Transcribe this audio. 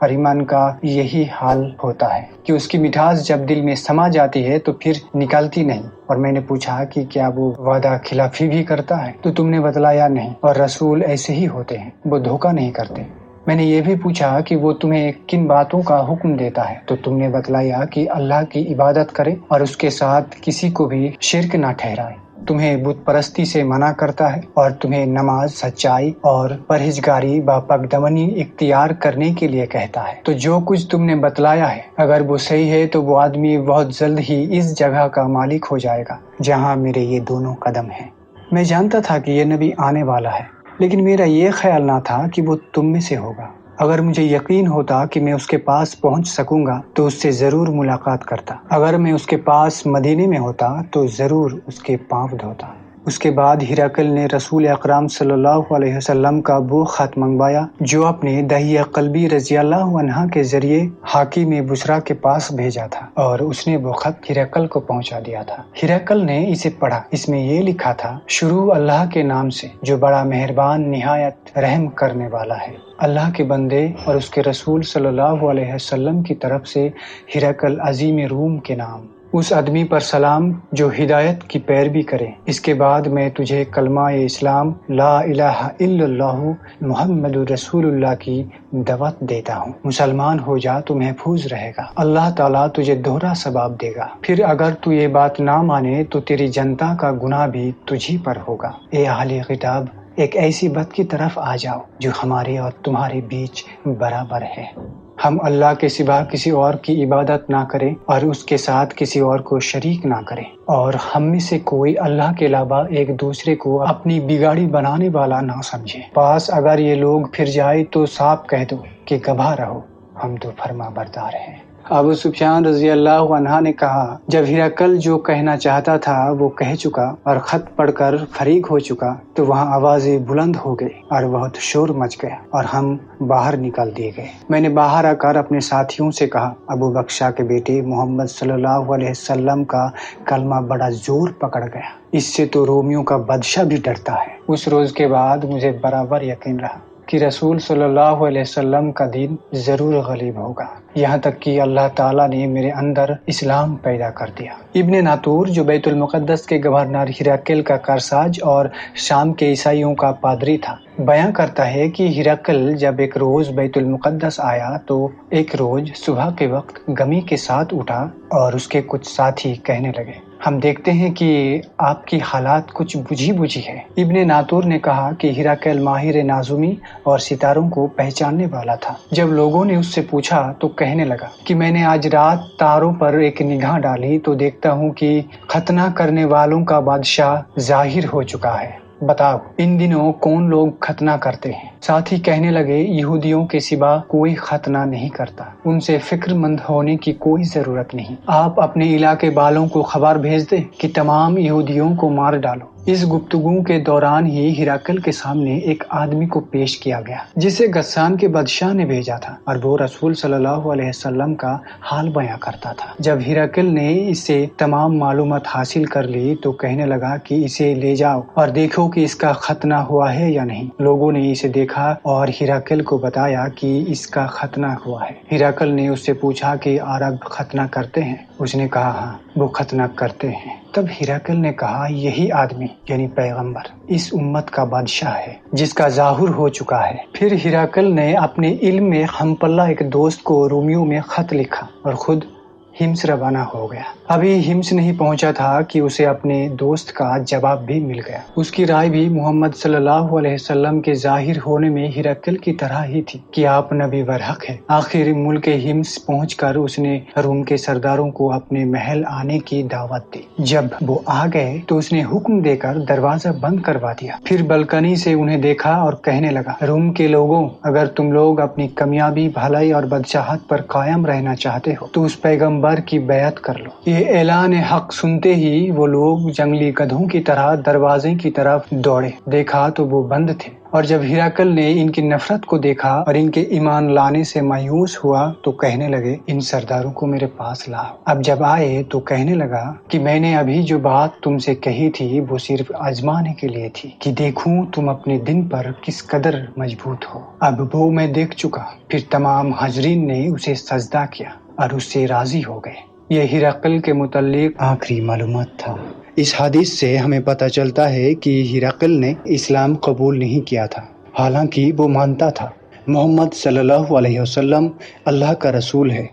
اور ایمان کا یہی حال ہوتا ہے کہ اس کی مٹھاس جب دل میں سما جاتی ہے تو پھر نکلتی نہیں۔ اور میں نے پوچھا کہ کیا وہ وعدہ خلافی بھی کرتا ہے؟ تو تم نے بتلایا نہیں، اور رسول ایسے ہی ہوتے ہیں، وہ دھوکہ نہیں کرتے۔ میں نے یہ بھی پوچھا کہ وہ تمہیں کن باتوں کا حکم دیتا ہے؟ تو تم نے بتلایا کہ اللہ کی عبادت کرے اور اس کے ساتھ کسی کو بھی شرک نہ ٹھہرائے، تمہیں بت پرستی سے منع کرتا ہے اور تمہیں نماز، سچائی اور پرہیزگاری با پاکدامنی اختیار کرنے کے لیے کہتا ہے۔ تو جو کچھ تم نے بتلایا ہے اگر وہ صحیح ہے تو وہ آدمی بہت جلد ہی اس جگہ کا مالک ہو جائے گا جہاں میرے یہ دونوں قدم ہیں۔ میں جانتا تھا کہ یہ نبی آنے والا ہے، لیکن میرا یہ خیال نہ تھا کہ وہ تم میں سے ہوگا۔ اگر مجھے یقین ہوتا کہ میں اس کے پاس پہنچ سکوں گا تو اس سے ضرور ملاقات کرتا۔ اگر میں اس کے پاس مدینے میں ہوتا تو ضرور اس کے پاؤں دھوتا۔ اس کے بعد ہرقل نے رسول اکرم صلی اللہ علیہ وسلم کا وہ خط منگوایا جو اپنے دہیہ قلبی رضی اللہ عنہ کے ذریعے حاکم بصرہ کے پاس بھیجا تھا، اور اس نے وہ خط ہرقل کو پہنچا دیا تھا۔ ہرقل نے اسے پڑھا۔ اس میں یہ لکھا تھا: شروع اللہ کے نام سے جو بڑا مہربان نہایت رحم کرنے والا ہے۔ اللہ کے بندے اور اس کے رسول صلی اللہ علیہ وسلم کی طرف سے ہرقل عظیم روم کے نام، اس آدمی پر سلام جو ہدایت کی پیروی کرے۔ اس کے بعد میں تجھے کلمہ اسلام لا الہ الا اللہ محمد رسول اللہ کی دعوت دیتا ہوں۔ مسلمان ہو جا تو محفوظ رہے گا، اللہ تعالیٰ تجھے دوہرا ثواب دے گا۔ پھر اگر تو یہ بات نہ مانے تو تیری جنتا کا گناہ بھی تجھی پر ہوگا۔ اے اہل کتاب، ایک ایسی بات کی طرف آ جاؤ جو ہمارے اور تمہارے بیچ برابر ہے۔ ہم اللہ کے سوا کسی اور کی عبادت نہ کریں اور اس کے ساتھ کسی اور کو شریک نہ کریں، اور ہم میں سے کوئی اللہ کے علاوہ ایک دوسرے کو اپنی بگاڑی بنانے والا نہ سمجھے۔ پاس اگر یہ لوگ پھر جائے تو صاف کہہ دو کہ گواہ رہو، ہم تو فرما بردار ہیں۔ ابو سفیان رضی اللہ عنہ نے کہا، جب ہرقل جو کہنا چاہتا تھا وہ کہہ چکا اور خط پڑھ کر فریغ ہو چکا تو وہاں آوازیں بلند ہو گئی اور بہت شور مچ گیا اور ہم باہر نکال دیے گئے۔ میں نے باہر آ کر اپنے ساتھیوں سے کہا، ابو بکشا کے بیٹے محمد صلی اللہ علیہ وسلم کا کلمہ بڑا زور پکڑ گیا، اس سے تو رومیوں کا بادشاہ بھی ڈرتا ہے۔ اس روز کے بعد مجھے برابر یقین رہا کہ رسول صلی اللہ علیہ وسلم کا دین ضرور غالب ہوگا، یہاں تک کہ اللہ تعالیٰ نے میرے اندر اسلام پیدا کر دیا۔ ابن ناطور جو بیت المقدس کے گورنر ہرقل کا کارساز اور شام کے عیسائیوں کا پادری تھا، بیان کرتا ہے کہ ہرقل جب ایک روز بیت المقدس آیا تو ایک روز صبح کے وقت غمی کے ساتھ اٹھا اور اس کے کچھ ساتھی کہنے لگے، ہم دیکھتے ہیں کہ آپ کی حالات کچھ بجھی بجھی ہے۔ ابن ناطور نے کہا کہ ہرقل ماہر نجومی اور ستاروں کو پہچاننے والا تھا۔ جب لوگوں نے اس سے پوچھا تو کہنے لگا کہ میں نے آج رات تاروں پر ایک نگاہ ڈالی تو دیکھتا ہوں کہ ختنہ کرنے والوں کا بادشاہ ظاہر ہو چکا ہے۔ بتاؤ ان دنوں کون لوگ ختنہ کرتے ہیں؟ ساتھ ہی کہنے لگے، یہودیوں کے سوا کوئی ختنہ نہیں کرتا، ان سے فکر مند ہونے کی کوئی ضرورت نہیں۔ آپ اپنے علاقے والوں کو خبر بھیج دیں کہ تمام یہودیوں کو مار ڈالو۔ اس گفتگو کے دوران ہی ہرقل کے سامنے ایک آدمی کو پیش کیا گیا جسے غسان کے بادشاہ نے بھیجا تھا، اور وہ رسول صلی اللہ علیہ وسلم کا حال بیان کرتا تھا۔ جب ہرقل نے اس سے تمام معلومات حاصل کر لی تو کہنے لگا کہ اسے لے جاؤ اور دیکھو کہ اس کا ختنہ ہوا ہے یا نہیں۔ لوگوں نے اسے دیکھا اور ہرقل کو بتایا کہ اس کا ختنہ ہوا ہے۔ ہرقل نے اس سے پوچھا کہ عرب ختنہ کرتے ہیں؟ اس نے کہا ہاں، وہ ختنہ کرتے ہیں۔ تب ہرقل نے کہا، یہی آدمی یعنی پیغمبر اس امت کا بادشاہ ہے جس کا ظاہر ہو چکا ہے۔ پھر ہرقل نے اپنے علم میں ہم پلہ ایک دوست کو رومیوں میں خط لکھا اور خود ہمس روانہ ہو گیا۔ ابھی ہمس نہیں پہنچا تھا کہ اسے اپنے دوست کا جواب بھی مل گیا۔ اس کی رائے بھی محمد صلی اللہ علیہ وسلم کے ظاہر ہونے میں ہرقل کی طرح ہی تھی کہ آپ نبی برحق ہے۔ آخر ملک ہمس پہنچ کر اس نے روم کے سرداروں کو اپنے محل آنے کی دعوت دی۔ جب وہ آ گئے تو اس نے حکم دے کر دروازہ بند کروا دیا، پھر بلکنی سے انہیں دیکھا اور کہنے لگا، روم کے لوگوں، اگر تم لوگ اپنی کامیابی، بھلائی اور بادشاہت پر قائم رہنا چاہتے ہو تو اس پیغمبر دربار کی بیعت کر لو۔ یہ اعلان حق سنتے ہی وہ لوگ جنگلی گدھوں کی طرح دروازے کی طرف دوڑے۔ دیکھا تو وہ بند تھے، اور جب ہرقل نے ان کی نفرت کو دیکھا اور ان کے ایمان لانے سے مایوس ہوا تو کہنے لگے، ان سرداروں کو میرے پاس لاؤ۔ اب جب آئے تو کہنے لگا کہ میں نے ابھی جو بات تم سے کہی تھی وہ صرف آزمانے کے لیے تھی، کہ دیکھوں تم اپنے دن پر کس قدر مضبوط ہو۔ اب وہ میں دیکھ چکا۔ پھر تمام حاضرین نے اسے سجدہ کیا اور اس سے راضی ہو گئے۔ یہ ہرقل کے متعلق آخری معلومات تھا۔ اس حدیث سے ہمیں پتہ چلتا ہے کہ ہرقل نے اسلام قبول نہیں کیا تھا، حالانکہ وہ مانتا تھا محمد صلی اللہ علیہ وسلم اللہ کا رسول ہے